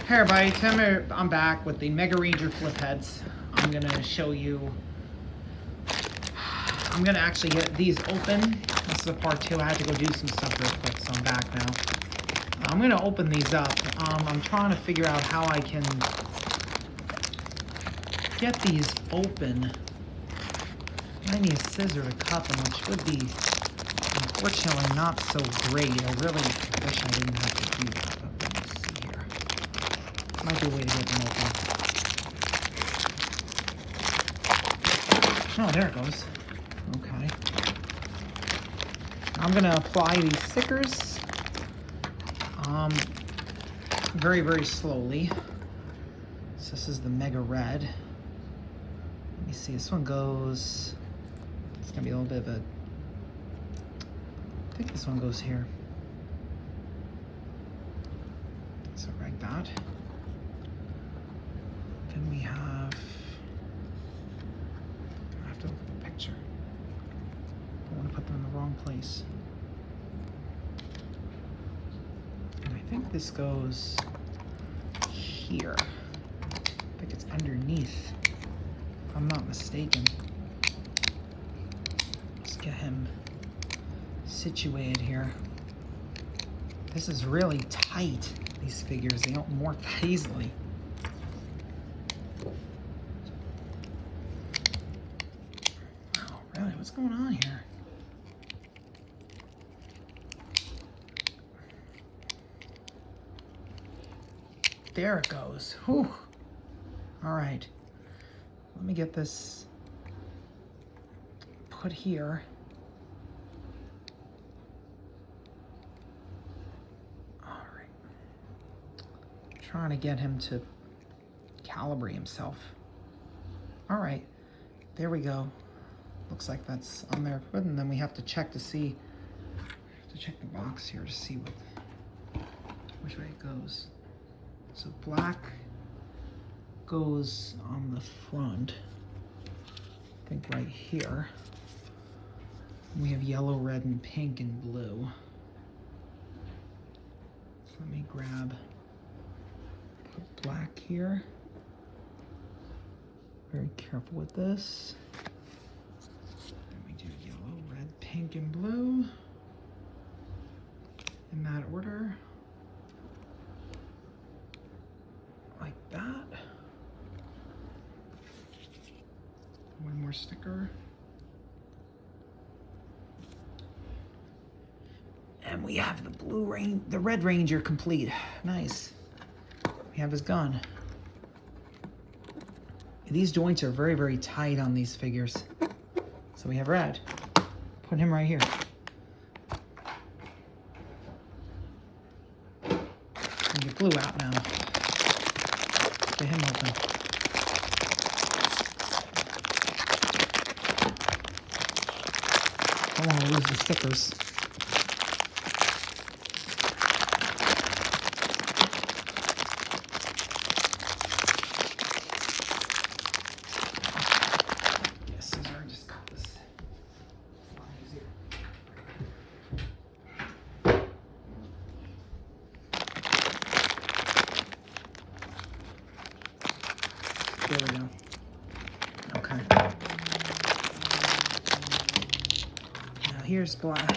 Hey everybody, I'm back with the Megaranger flipheads. I'm gonna show you. I'm gonna actually get these open. This is a part 2. I had to go do some stuff real quick, so I'm back now. I'm gonna open these up. I'm trying to figure out how I can get these open. I need a scissor to cut them, which would be unfortunately not so great. I really wish I didn't have to do that. But let me see here. Might be a way to get them open. Oh, there it goes. Okay. I'm gonna apply these stickers very, very slowly. So this is the Mega Red. Let me see, this one goes, it's gonna be a little bit of a, I think this one goes here. So like that. Then we have, I have to look at the picture. I don't want to put them in the wrong place. And I think this goes here. I think it's underneath, if I'm not mistaken. Let's get him situated here. This is really tight, these figures. They don't morph easily. Oh, really? What's going on here? There it goes. Whew. All right. Let me get this put here. All right. Trying to get him to calibrate himself. All right. There we go. Looks like that's on there. And then we have to check to see. Check the box here to see which way it goes. So black goes on the front, I think right here. We have yellow, red, and pink, and blue. So let me put black here. Very careful with this. Then we do yellow, red, pink, and blue. In that order. Like that. One more sticker. And we have the Red Ranger complete. Nice. We have his gun. These joints are very, very tight on these figures. So we have Red. Put him right here. And get Blue out now. Get him open. I don't want to lose the stickers. Yes, scissor, just cut this. A lot easier. There we go. Okay. Now here's black.